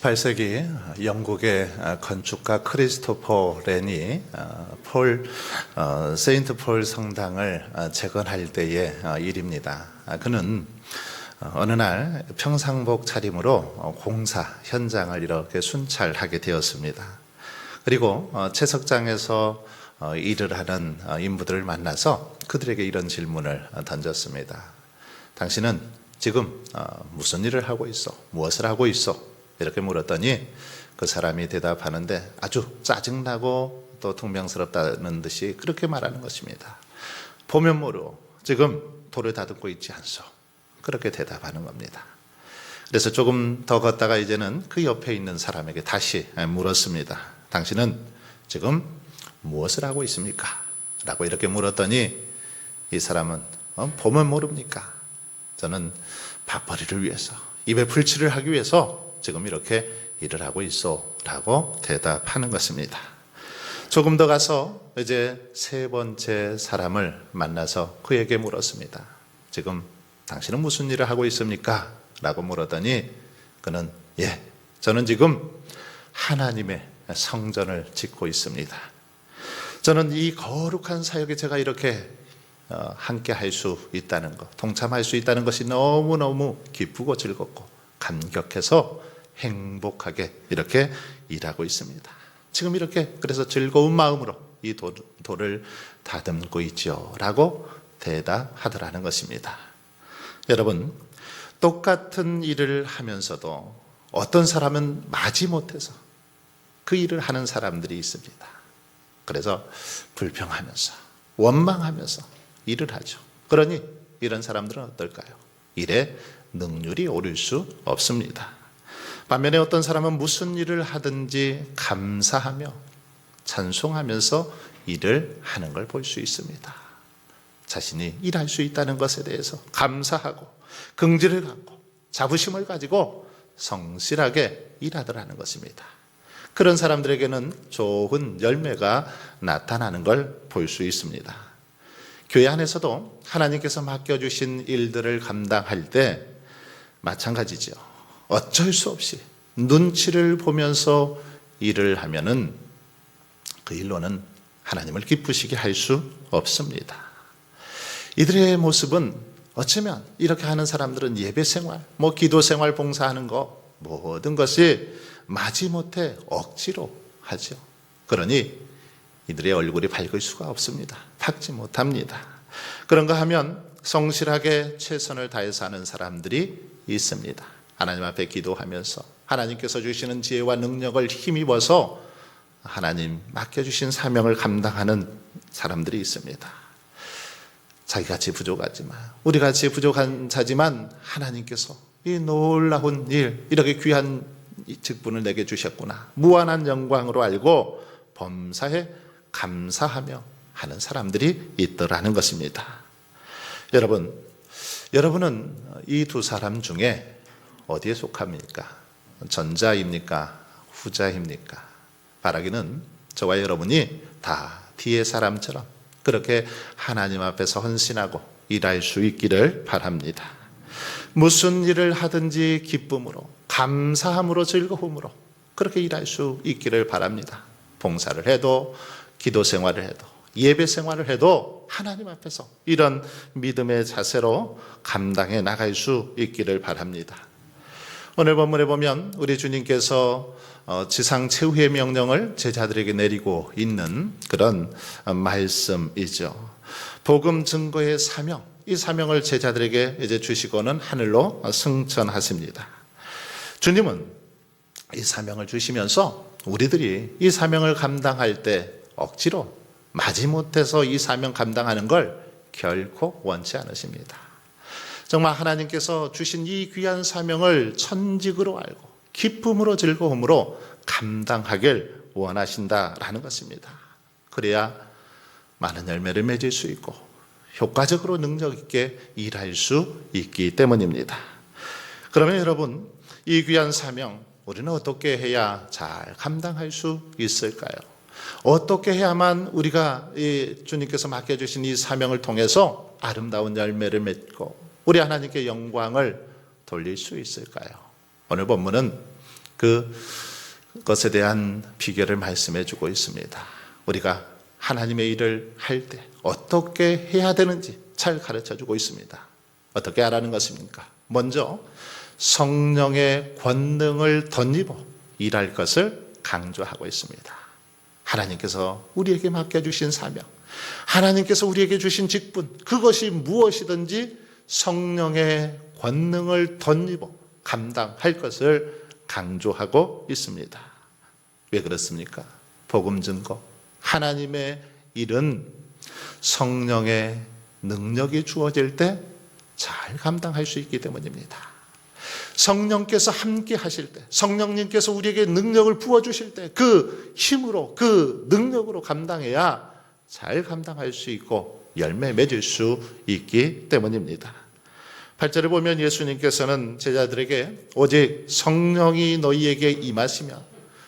18세기 영국의 건축가 크리스토퍼 렌이 세인트 폴 성당을 재건할 때의 일입니다. 그는 어느 날 평상복 차림으로 공사 현장을 이렇게 순찰하게 되었습니다. 그리고 채석장에서 일을 하는 인부들을 만나서 그들에게 이런 질문을 던졌습니다. 당신은 지금 무슨 일을 하고 있어? 무엇을 하고 있어? 이렇게 물었더니 그 사람이 대답하는데 아주 짜증나고 또 퉁명스럽다는 듯이 그렇게 말하는 것입니다. 보면 모르고 지금 돌을 다듬고 있지 않소. 그렇게 대답하는 겁니다. 그래서 조금 더 걷다가 이제는 그 옆에 있는 사람에게 다시 물었습니다. 당신은 지금 무엇을 하고 있습니까? 라고 이렇게 물었더니 이 사람은 보면 모릅니까? 저는 밥벌이를 위해서 입에 풀칠을 하기 위해서 지금 이렇게 일을 하고 있어 라고 대답하는 것입니다. 조금 더 가서 이제 세 번째 사람을 만나서 그에게 물었습니다. 지금 당신은 무슨 일을 하고 있습니까? 라고 물었더니 그는 저는 지금 하나님의 성전을 짓고 있습니다. 저는 이 거룩한 사역에 제가 이렇게 함께 할 수 있다는 것, 동참할 수 있다는 것이 너무너무 기쁘고 즐겁고 감격해서 행복하게 이렇게 일하고 있습니다. 지금 이렇게 그래서 즐거운 마음으로 이 돌을 다듬고 있죠 라고 대답하더라는 것입니다. 여러분, 똑같은 일을 하면서도 어떤 사람은 마지못해서 그 일을 하는 사람들이 있습니다. 그래서 불평하면서 원망하면서 일을 하죠. 그러니 이런 사람들은 어떨까요? 일에 능률이 오를 수 없습니다. 반면에 어떤 사람은 무슨 일을 하든지 감사하며 찬송하면서 일을 하는 걸 볼 수 있습니다. 자신이 일할 수 있다는 것에 대해서 감사하고 긍지를 갖고 자부심을 가지고 성실하게 일하더라는 것입니다. 그런 사람들에게는 좋은 열매가 나타나는 걸 볼 수 있습니다. 교회 안에서도 하나님께서 맡겨주신 일들을 감당할 때 마찬가지죠. 어쩔 수 없이 눈치를 보면서 일을 하면은 그 일로는 하나님을 기쁘시게 할 수 없습니다. 이들의 모습은 어쩌면 이렇게 하는 사람들은 예배 생활, 기도 생활 봉사하는 거 모든 것이 마지못해 억지로 하죠. 그러니 이들의 얼굴이 밝을 수가 없습니다. 밝지 못합니다. 그런가 하면 성실하게 최선을 다해서 하는 사람들이 있습니다. 하나님 앞에 기도하면서 하나님께서 주시는 지혜와 능력을 힘입어서 하나님 맡겨주신 사명을 감당하는 사람들이 있습니다. 자기같이 부족하지만 우리같이 부족한 자지만 하나님께서 이 놀라운 일, 이렇게 귀한 직분을 내게 주셨구나, 무한한 영광으로 알고 범사에 감사하며 하는 사람들이 있더라는 것입니다. 여러분은 이 두 사람 중에 어디에 속합니까? 전자입니까? 후자입니까? 바라기는 저와 여러분이 다 뒤의 사람처럼 그렇게 하나님 앞에서 헌신하고 일할 수 있기를 바랍니다. 무슨 일을 하든지 기쁨으로, 감사함으로, 즐거움으로 그렇게 일할 수 있기를 바랍니다. 봉사를 해도, 기도 생활을 해도, 예배 생활을 해도 하나님 앞에서 이런 믿음의 자세로 감당해 나갈 수 있기를 바랍니다. 오늘 본문에 보면 우리 주님께서 지상 최후의 명령을 제자들에게 내리고 있는 그런 말씀이죠. 복음 증거의 사명, 이 사명을 제자들에게 이제 주시고는 하늘로 승천하십니다. 주님은 이 사명을 주시면서 우리들이 이 사명을 감당할 때 억지로 마지못해서 이 사명 감당하는 걸 결코 원치 않으십니다. 정말 하나님께서 주신 이 귀한 사명을 천직으로 알고 기쁨으로 즐거움으로 감당하길 원하신다라는 것입니다. 그래야 많은 열매를 맺을 수 있고 효과적으로 능력 있게 일할 수 있기 때문입니다. 그러면 여러분, 이 귀한 사명 우리는 어떻게 해야 잘 감당할 수 있을까요? 어떻게 해야만 우리가 이 주님께서 맡겨주신 이 사명을 통해서 아름다운 열매를 맺고 우리 하나님께 영광을 돌릴 수 있을까요? 오늘 본문은 그것에 대한 비결을 말씀해 주고 있습니다. 우리가 하나님의 일을 할 때 어떻게 해야 되는지 잘 가르쳐 주고 있습니다. 어떻게 하라는 것입니까? 먼저 성령의 권능을 덧입어 일할 것을 강조하고 있습니다. 하나님께서 우리에게 맡겨주신 사명, 하나님께서 우리에게 주신 직분, 그것이 무엇이든지 성령의 권능을 덧입어 감당할 것을 강조하고 있습니다. 왜 그렇습니까? 복음 증거, 하나님의 일은 성령의 능력이 주어질 때 잘 감당할 수 있기 때문입니다. 성령께서 함께 하실 때, 성령님께서 우리에게 능력을 부어주실 때 그 힘으로, 그 능력으로 감당해야 잘 감당할 수 있고 열매 맺을 수 있기 때문입니다. 8절에 보면 예수님께서는 제자들에게 오직 성령이 너희에게 임하시면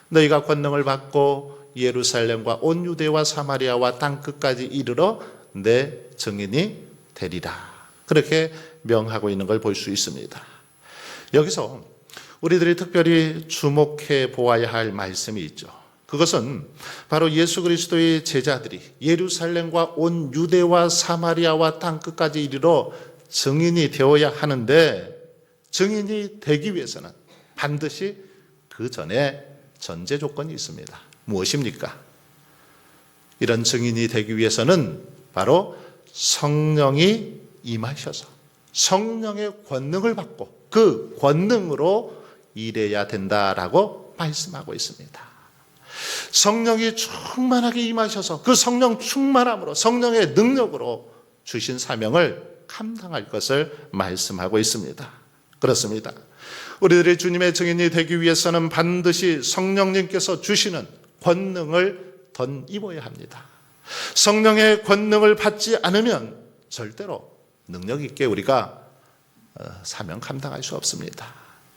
너희가 권능을 받고 예루살렘과 온 유대와 사마리아와 땅끝까지 이르러 내 증인이 되리라, 그렇게 명하고 있는 걸 볼 수 있습니다. 여기서 우리들이 특별히 주목해 보아야 할 말씀이 있죠. 그것은 바로 예수 그리스도의 제자들이 예루살렘과 온 유대와 사마리아와 땅끝까지 이르러 증인이 되어야 하는데, 증인이 되기 위해서는 반드시 그 전에 전제 조건이 있습니다. 무엇입니까? 이런 증인이 되기 위해서는 바로 성령이 임하셔서 성령의 권능을 받고 그 권능으로 일해야 된다라고 말씀하고 있습니다. 성령이 충만하게 임하셔서 그 성령 충만함으로, 성령의 능력으로 주신 사명을 감당할 것을 말씀하고 있습니다. 그렇습니다. 우리들이 주님의 증인이 되기 위해서는 반드시 성령님께서 주시는 권능을 덧입어야 합니다. 성령의 권능을 받지 않으면 절대로 능력 있게 우리가 사명 감당할 수 없습니다.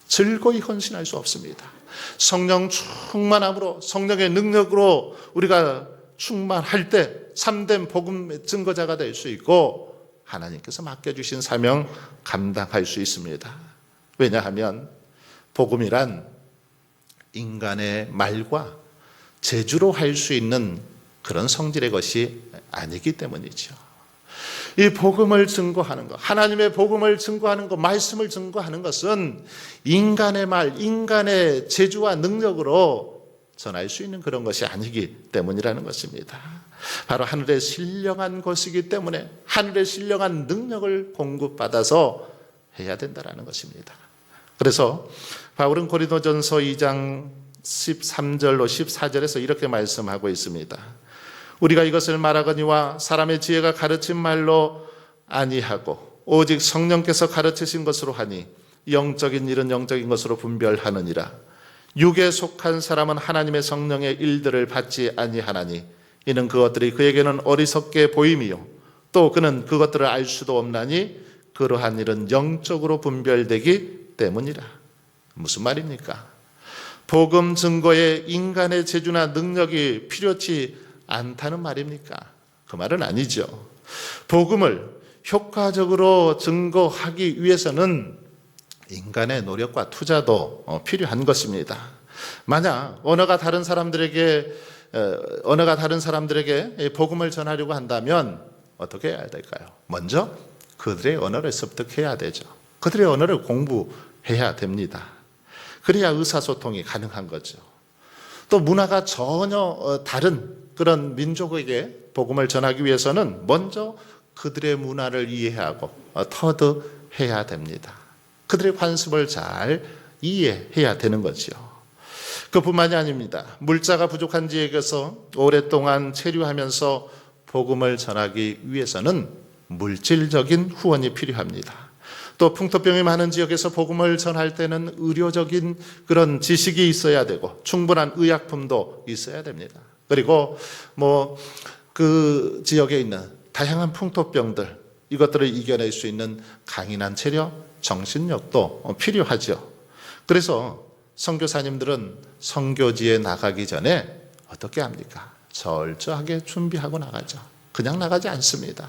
즐거이 헌신할 수 없습니다. 성령 충만함으로, 성령의 능력으로 우리가 충만할 때 참된 복음의 증거자가 될 수 있고 하나님께서 맡겨주신 사명 감당할 수 있습니다. 왜냐하면 복음이란 인간의 말과 재주로 할 수 있는 그런 성질의 것이 아니기 때문이죠. 이 복음을 증거하는 것, 하나님의 복음을 증거하는 것, 말씀을 증거하는 것은 인간의 말, 인간의 재주와 능력으로 전할 수 있는 그런 것이 아니기 때문이라는 것입니다. 바로 하늘의 신령한 것이기 때문에 하늘의 신령한 능력을 공급받아서 해야 된다는 것입니다. 그래서 바울은 고린도전서 2장 13절로 14절에서 이렇게 말씀하고 있습니다. 우리가 이것을 말하거니와 사람의 지혜가 가르친 말로 아니하고 오직 성령께서 가르치신 것으로 하니 영적인 일은 영적인 것으로 분별하느니라. 육에 속한 사람은 하나님의 성령의 일들을 받지 아니하나니 이는 그것들이 그에게는 어리석게 보임이요 또 그는 그것들을 알 수도 없나니 그러한 일은 영적으로 분별되기 때문이라. 무슨 말입니까? 복음 증거에 인간의 재주나 능력이 필요치 않다는 말입니까? 그 말은 아니죠. 복음을 효과적으로 증거하기 위해서는 인간의 노력과 투자도 필요한 것입니다. 만약 언어가 다른 사람들에게 복음을 전하려고 한다면 어떻게 해야 될까요? 먼저 그들의 언어를 습득해야 되죠. 그들의 언어를 공부해야 됩니다. 그래야 의사소통이 가능한 거죠. 또 문화가 전혀 다른 그런 민족에게 복음을 전하기 위해서는 먼저 그들의 문화를 이해하고 터득해야 됩니다. 그들의 관습을 잘 이해해야 되는 거죠. 그뿐만이 아닙니다. 물자가 부족한 지역에서 오랫동안 체류하면서 복음을 전하기 위해서는 물질적인 후원이 필요합니다. 또 풍토병이 많은 지역에서 복음을 전할 때는 의료적인 그런 지식이 있어야 되고 충분한 의약품도 있어야 됩니다. 그리고 그 지역에 있는 다양한 풍토병들, 이것들을 이겨낼 수 있는 강인한 체력, 정신력도 필요하죠. 그래서 선교사님들은 선교지에 나가기 전에 어떻게 합니까? 철저하게 준비하고 나가죠. 그냥 나가지 않습니다.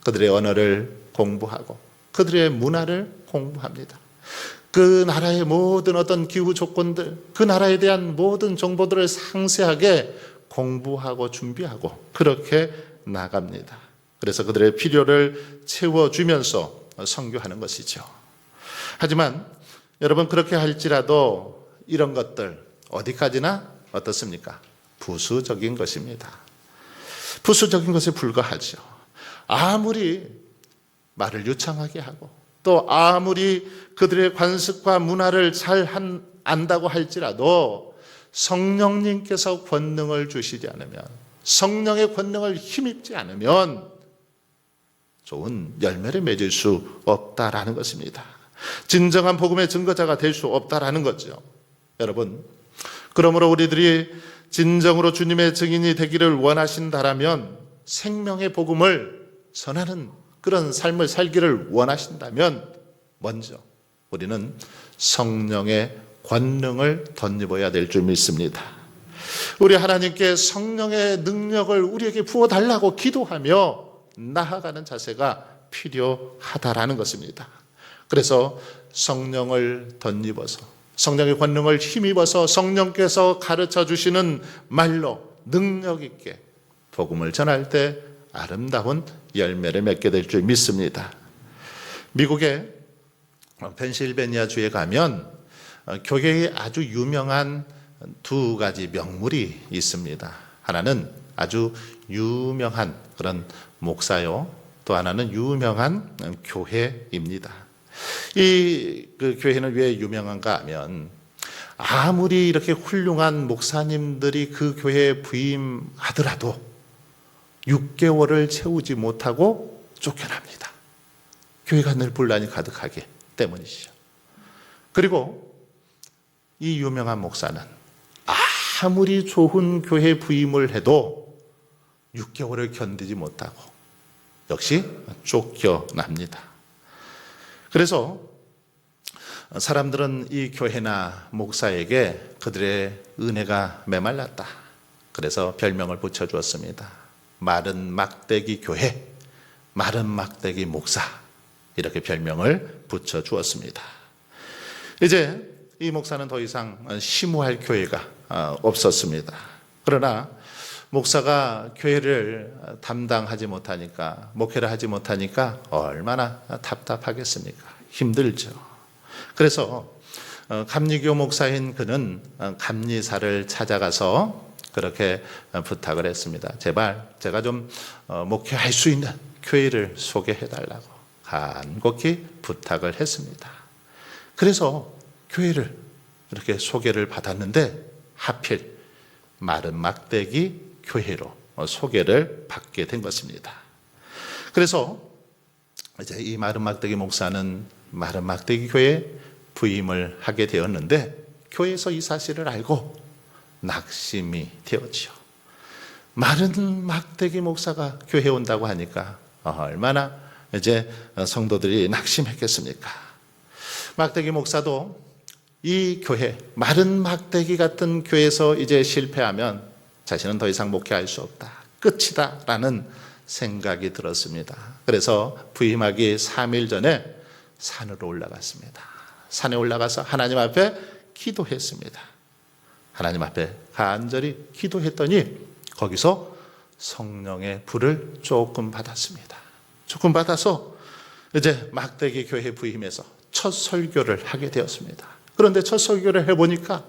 그들의 언어를 공부하고 그들의 문화를 공부합니다. 그 나라의 모든 어떤 기후 조건들, 그 나라에 대한 모든 정보들을 상세하게 공부하고 준비하고 그렇게 나갑니다. 그래서 그들의 필요를 채워주면서 선교하는 것이죠. 하지만 여러분, 그렇게 할지라도 이런 것들 어디까지나 어떻습니까? 부수적인 것입니다. 부수적인 것에 불과하죠. 아무리 말을 유창하게 하고 또 아무리 그들의 관습과 문화를 잘 안다고 할지라도 성령님께서 권능을 주시지 않으면, 성령의 권능을 힘입지 않으면 좋은 열매를 맺을 수 없다라는 것입니다. 진정한 복음의 증거자가 될 수 없다라는 거죠. 여러분, 그러므로 우리들이 진정으로 주님의 증인이 되기를 원하신다라면, 생명의 복음을 전하는 그런 삶을 살기를 원하신다면 먼저 우리는 성령의 권능을 덧입어야 될 줄 믿습니다. 우리 하나님께 성령의 능력을 우리에게 부어달라고 기도하며 나아가는 자세가 필요하다라는 것입니다. 그래서 성령을 덧입어서, 성령의 권능을 힘입어서 성령께서 가르쳐 주시는 말로 능력 있게 복음을 전할 때 아름다운 열매를 맺게 될 줄 믿습니다. 미국의 펜실베니아 주에 가면 교회에 아주 유명한 두 가지 명물이 있습니다. 하나는 아주 유명한 그런 목사요, 또 하나는 유명한 교회입니다. 그 교회는 왜 유명한가 하면, 아무리 이렇게 훌륭한 목사님들이 그 교회에 부임하더라도 6개월을 채우지 못하고 쫓겨납니다. 교회가 늘 분란이 가득하기 때문이죠. 그리고 이 유명한 목사는 아무리 좋은 교회 부임을 해도 6개월을 견디지 못하고 역시 쫓겨납니다. 그래서 사람들은 이 교회나 목사에게 그들의 은혜가 메말랐다, 그래서 별명을 붙여주었습니다. 마른 막대기 교회, 마른 막대기 목사, 이렇게 별명을 붙여주었습니다. 이제 이 목사는 더 이상 심우할 교회가 없었습니다. 그러나 목사가 교회를 담당하지 못하니까, 목회를 하지 못하니까 얼마나 답답하겠습니까? 힘들죠. 그래서 감리교 목사인 그는 감리사를 찾아가서 그렇게 부탁을 했습니다. 제발 제가 좀 목회할 수 있는 교회를 소개해달라고 간곡히 부탁을 했습니다. 그래서 교회를 이렇게 소개를 받았는데 하필 마른 막대기 교회로 소개를 받게 된 것입니다. 그래서 이제 이 마른 막대기 목사는 마른 막대기 교회에 부임을 하게 되었는데, 교회에서 이 사실을 알고 낙심이 되었죠. 마른 막대기 목사가 교회에 온다고 하니까 얼마나 이제 성도들이 낙심했겠습니까? 막대기 목사도 이 교회, 마른 막대기 같은 교회에서 이제 실패하면 자신은 더 이상 목회할 수 없다, 끝이다 라는 생각이 들었습니다. 그래서 부임하기 3일 전에 산으로 올라갔습니다. 산에 올라가서 하나님 앞에 기도했습니다. 하나님 앞에 간절히 기도했더니 거기서 성령의 불을 조금 받았습니다. 조금 받아서 이제 막대기 교회 부임해서 첫 설교를 하게 되었습니다. 그런데 첫 설교를 해보니까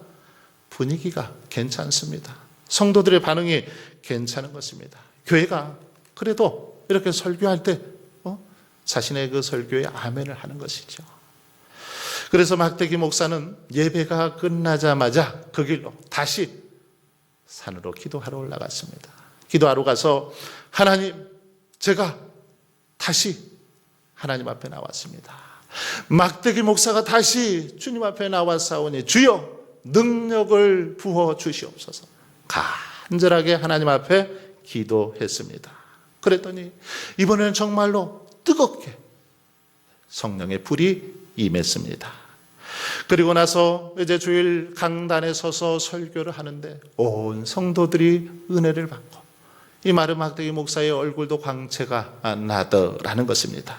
분위기가 괜찮습니다. 성도들의 반응이 괜찮은 것입니다. 교회가 그래도 이렇게 설교할 때 자신의 그 설교에 아멘을 하는 것이죠. 그래서 막대기 목사는 예배가 끝나자마자 그 길로 다시 산으로 기도하러 올라갔습니다. 기도하러 가서 하나님, 제가 다시 하나님 앞에 나왔습니다. 막대기 목사가 다시 주님 앞에 나왔사오니 주여 능력을 부어 주시옵소서. 간절하게 하나님 앞에 기도했습니다. 그랬더니 이번에는 정말로 뜨겁게 성령의 불이 임했습니다. 그리고 나서 이제 주일 강단에 서서 설교를 하는데 온 성도들이 은혜를 받고 이 마른 막대기 목사의 얼굴도 광채가 나더라는 것입니다.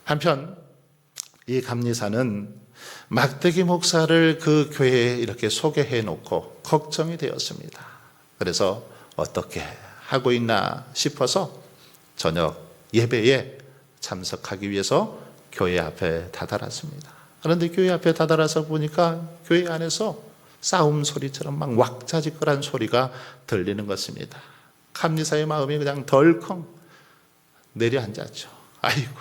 한편 이 감리사는 막대기 목사를 그 교회에 이렇게 소개해 놓고 걱정이 되었습니다. 그래서 어떻게 하고 있나 싶어서 저녁 예배에 참석하기 위해서 교회 앞에 다다랐습니다. 그런데 교회 앞에 다다라서 보니까 교회 안에서 싸움 소리처럼 막 왁자지껄한 소리가 들리는 것입니다. 감리사의 마음이 그냥 덜컹 내려앉았죠. 아이고,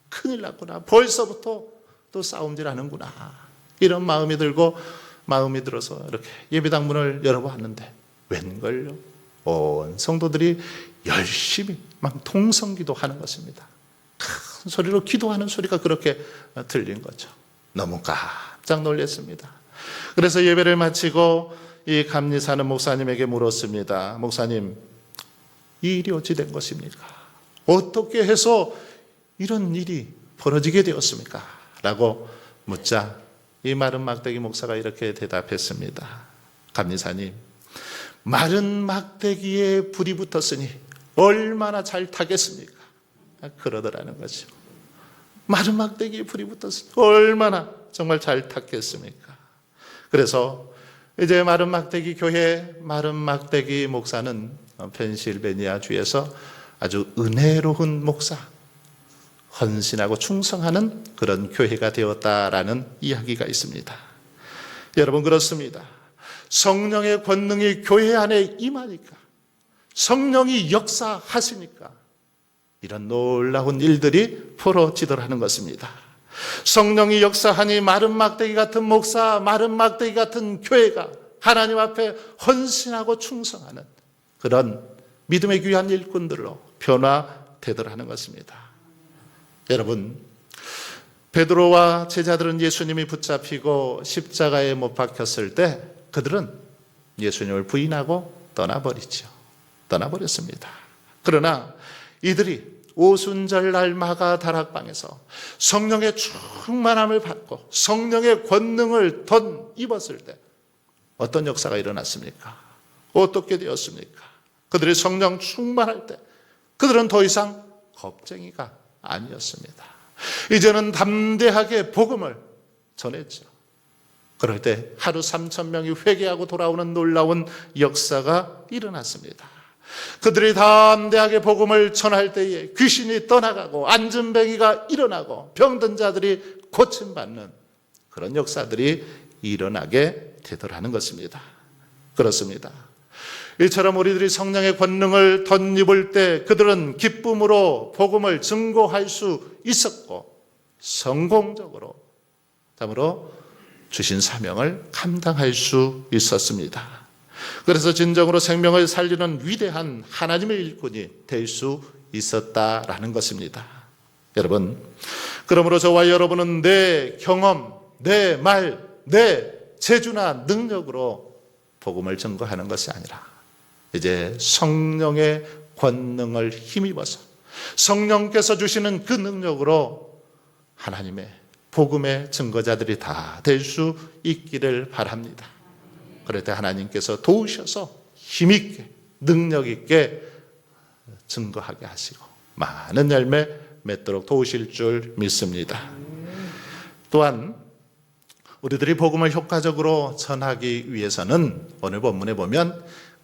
큰일 났구나. 벌써부터 또 싸움질 하는구나. 이런 마음이 들어서 이렇게 예배당 문을 열어봤는데 웬걸요? 온 성도들이 열심히 막 통성기도 하는 것입니다. 큰 소리로 기도하는 소리가 그렇게 들린 거죠. 너무 깜짝 놀랐습니다. 그래서 예배를 마치고 이 감리사는 목사님에게 물었습니다. 목사님, 이 일이 어찌 된 것입니까? 어떻게 해서 이런 일이 벌어지게 되었습니까? 라고 묻자 이 마른 막대기 목사가 이렇게 대답했습니다. 감리사님, 마른 막대기에 불이 붙었으니 얼마나 잘 타겠습니까? 그러더라는 거죠. 마른 막대기에 불이 붙었으니 얼마나 정말 잘 탔겠습니까? 그래서 이제 마른 막대기 교회 마른 막대기 목사는 펜실베니아 주에서 아주 은혜로운 목사, 헌신하고 충성하는 그런 교회가 되었다라는 이야기가 있습니다. 여러분, 그렇습니다. 성령의 권능이 교회 안에 임하니까, 성령이 역사하시니까 이런 놀라운 일들이 벌어지더라는 것입니다. 성령이 역사하니 마른 막대기 같은 목사, 마른 막대기 같은 교회가 하나님 앞에 헌신하고 충성하는 그런 믿음의 귀한 일꾼들로 변화되더라는 것입니다. 여러분, 베드로와 제자들은 예수님이 붙잡히고 십자가에 못 박혔을 때 그들은 예수님을 부인하고 떠나버렸습니다. 그러나 이들이 오순절날 마가 다락방에서 성령의 충만함을 받고 성령의 권능을 덧입었을 때 어떤 역사가 일어났습니까? 어떻게 되었습니까? 그들이 성령 충만할 때 그들은 더 이상 겁쟁이가 아니었습니다. 이제는 담대하게 복음을 전했죠. 그럴 때 하루 3,000명이 회개하고 돌아오는 놀라운 역사가 일어났습니다. 그들이 담대하게 복음을 전할 때에 귀신이 떠나가고 안진뱅이가 일어나고 병든 자들이 고침받는 그런 역사들이 일어나게 되더라는 것입니다. 그렇습니다. 이처럼 우리들이 성령의 권능을 덧입을 때 그들은 기쁨으로 복음을 증거할 수 있었고 성공적으로 참으로 주신 사명을 감당할 수 있었습니다. 그래서 진정으로 생명을 살리는 위대한 하나님의 일꾼이 될 수 있었다라는 것입니다. 여러분, 그러므로 저와 여러분은 내 경험, 내 말, 내 재주나 능력으로 복음을 증거하는 것이 아니라 이제 성령의 권능을 힘입어서 성령께서 주시는 그 능력으로 하나님의 복음의 증거자들이 다 될 수 있기를 바랍니다. 그럴 때 하나님께서 도우셔서 힘있게 능력있게 증거하게 하시고 많은 열매 맺도록 도우실 줄 믿습니다. 또한 우리들이 복음을 효과적으로 전하기 위해서는 오늘 본문에 보면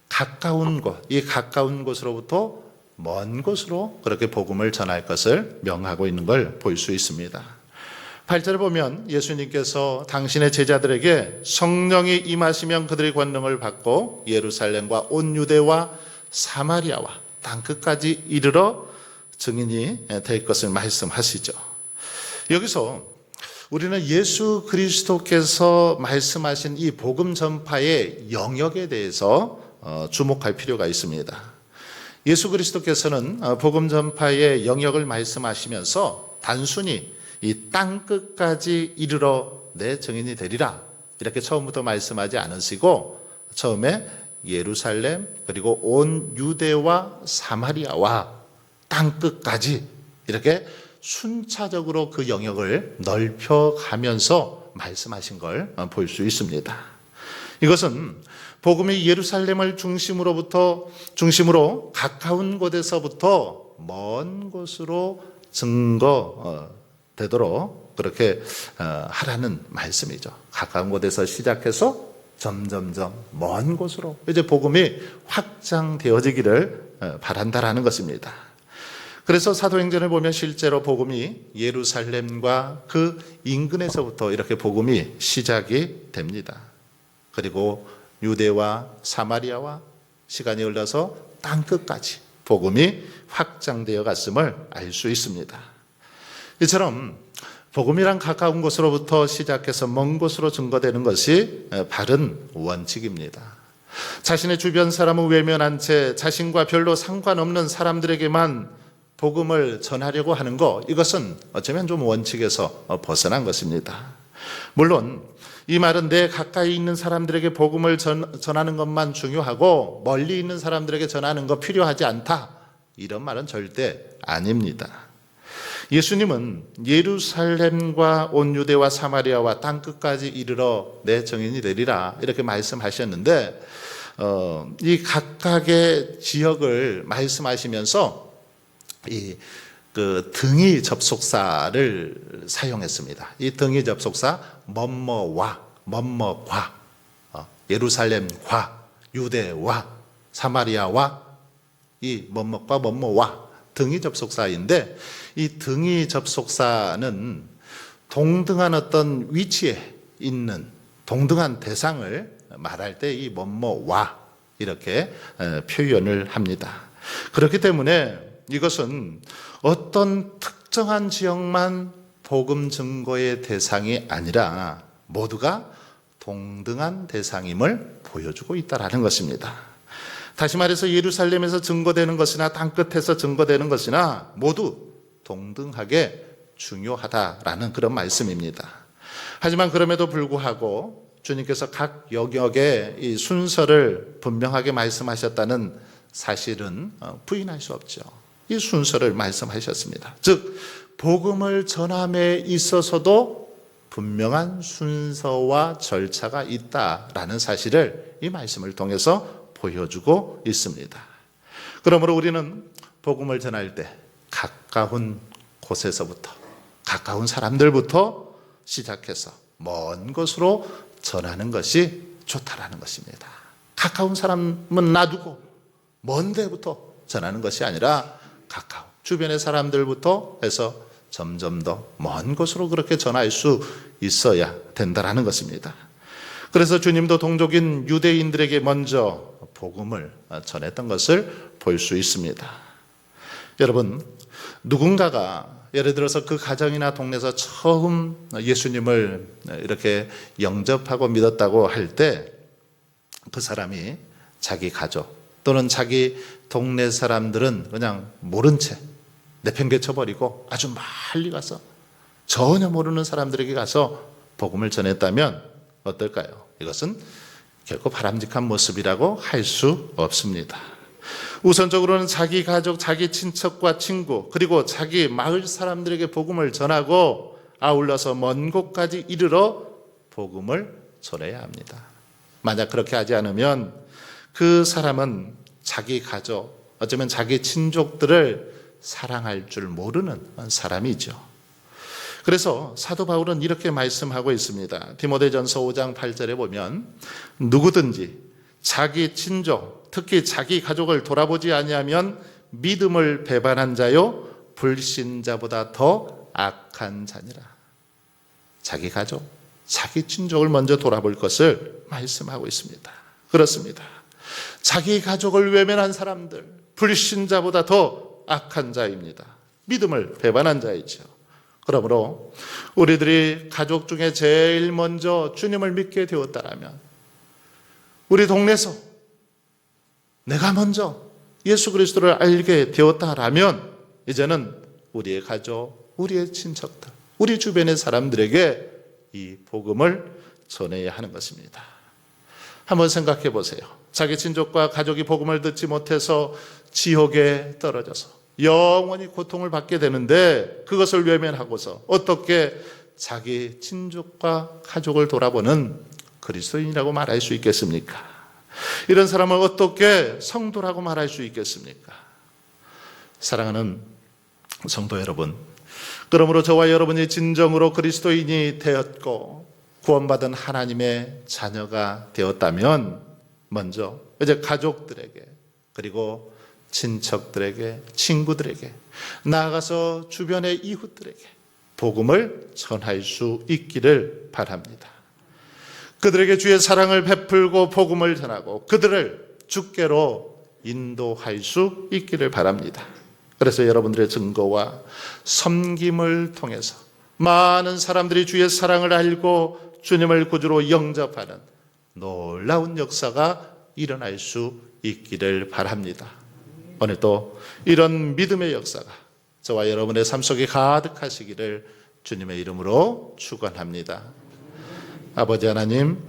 가까운 곳, 이 가까운 곳으로부터 먼 곳으로 그렇게 복음을 전할 것을 명하고 있는 걸 볼 수 있습니다. 8절을 보면 예수님께서 당신의 제자들에게 성령이 임하시면 그들의 권능을 받고 예루살렘과 온 유대와 사마리아와 땅끝까지 이르러 증인이 될 것을 말씀하시죠. 여기서 우리는 예수 그리스도께서 말씀하신 이 복음 전파의 영역에 대해서 주목할 필요가 있습니다. 예수 그리스도께서는 복음 전파의 영역을 말씀하시면서 단순히 이 땅끝까지 이르러 내 증인이 되리라 이렇게 처음부터 말씀하지 않으시고 처음에 예루살렘 그리고 온 유대와 사마리아와 땅끝까지 이렇게 순차적으로 그 영역을 넓혀가면서 말씀하신 걸 볼 수 있습니다. 이것은 복음이 예루살렘을 중심으로 가까운 곳에서부터 먼 곳으로 증거되도록 그렇게 하라는 말씀이죠. 가까운 곳에서 시작해서 점점점 먼 곳으로 이제 복음이 확장되어지기를 바란다라는 것입니다. 그래서 사도행전을 보면 실제로 복음이 예루살렘과 그 인근에서부터 이렇게 복음이 시작이 됩니다. 그리고 유대와 사마리아와 시간이 흘러서 땅끝까지 복음이 확장되어 갔음을 알 수 있습니다. 이처럼 복음이란 가까운 곳으로부터 시작해서 먼 곳으로 증거되는 것이 바른 원칙입니다. 자신의 주변 사람을 외면한 채 자신과 별로 상관없는 사람들에게만 복음을 전하려고 하는 것, 이것은 어쩌면 좀 원칙에서 벗어난 것입니다. 물론 이 말은 내 가까이 있는 사람들에게 복음을 전하는 것만 중요하고 멀리 있는 사람들에게 전하는 것 필요하지 않다, 이런 말은 절대 아닙니다. 예수님은 예루살렘과 온 유대와 사마리아와 땅끝까지 이르러 내 증인이 되리라 이렇게 말씀하셨는데, 이 각각의 지역을 말씀하시면서 그 등위 접속사를 사용했습니다. 이 등위 접속사 뭐뭐와 뭐뭐과, 예루살렘과 유대와 사마리아와 이 뭐뭐과 뭐뭐와 등위 접속사인데, 이 등위 접속사는 동등한 어떤 위치에 있는 동등한 대상을 말할 때 이 뭐뭐와 이렇게 표현을 합니다. 그렇기 때문에 이것은 어떤 특정한 지역만 복음 증거의 대상이 아니라 모두가 동등한 대상임을 보여주고 있다는 것입니다. 다시 말해서 예루살렘에서 증거되는 것이나 땅끝에서 증거되는 것이나 모두 동등하게 중요하다라는 그런 말씀입니다. 하지만 그럼에도 불구하고 주님께서 각 영역의 이 순서를 분명하게 말씀하셨다는 사실은 부인할 수 없죠. 이 순서를 말씀하셨습니다. 즉 복음을 전함에 있어서도 분명한 순서와 절차가 있다라는 사실을 이 말씀을 통해서 보여주고 있습니다. 그러므로 우리는 복음을 전할 때 가까운 곳에서부터, 가까운 사람들부터 시작해서 먼 곳으로 전하는 것이 좋다라는 것입니다. 가까운 사람은 놔두고 먼 데부터 전하는 것이 아니라 가까운 주변의 사람들부터 해서 점점 더 먼 곳으로 그렇게 전할 수 있어야 된다라는 것입니다. 그래서 주님도 동족인 유대인들에게 먼저 복음을 전했던 것을 볼 수 있습니다. 여러분, 누군가가 예를 들어서 그 가정이나 동네에서 처음 예수님을 이렇게 영접하고 믿었다고 할 때 그 사람이 자기 가족 또는 자기 동네 사람들은 그냥 모른 채 내팽개쳐버리고 아주 멀리 가서 전혀 모르는 사람들에게 가서 복음을 전했다면 어떨까요? 이것은 결코 바람직한 모습이라고 할 수 없습니다. 우선적으로는 자기 가족, 자기 친척과 친구, 그리고 자기 마을 사람들에게 복음을 전하고 아울러서 먼 곳까지 이르러 복음을 전해야 합니다. 만약 그렇게 하지 않으면 그 사람은 자기 가족, 어쩌면 자기 친족들을 사랑할 줄 모르는 사람이죠. 그래서 사도 바울은 이렇게 말씀하고 있습니다. 디모데전서 5장 8절에 보면 누구든지 자기 친족, 특히 자기 가족을 돌아보지 아니하면 믿음을 배반한 자요 불신자보다 더 악한 자니라. 자기 가족, 자기 친족을 먼저 돌아볼 것을 말씀하고 있습니다. 그렇습니다. 자기 가족을 외면한 사람들, 불신자보다 더 악한 자입니다. 믿음을 배반한 자이죠. 그러므로 우리들이 가족 중에 제일 먼저 주님을 믿게 되었다라면, 우리 동네에서 내가 먼저 예수 그리스도를 알게 되었다라면 이제는 우리의 가족, 우리의 친척들, 우리 주변의 사람들에게 이 복음을 전해야 하는 것입니다. 한번 생각해 보세요. 자기 친족과 가족이 복음을 듣지 못해서 지옥에 떨어져서 영원히 고통을 받게 되는데 그것을 외면하고서 어떻게 자기 친족과 가족을 돌아보는 그리스도인이라고 말할 수 있겠습니까? 이런 사람을 어떻게 성도라고 말할 수 있겠습니까? 사랑하는 성도 여러분, 그러므로 저와 여러분이 진정으로 그리스도인이 되었고 구원받은 하나님의 자녀가 되었다면 먼저 이제 가족들에게, 그리고 친척들에게, 친구들에게, 나아가서 주변의 이웃들에게 복음을 전할 수 있기를 바랍니다. 그들에게 주의 사랑을 베풀고 복음을 전하고 그들을 주께로 인도할 수 있기를 바랍니다. 그래서 여러분들의 증거와 섬김을 통해서 많은 사람들이 주의 사랑을 알고 주님을 구주로 영접하는 놀라운 역사가 일어날 수 있기를 바랍니다. 오늘도 이런 믿음의 역사가 저와 여러분의 삶 속에 가득하시기를 주님의 이름으로 축원합니다. 아버지 하나님,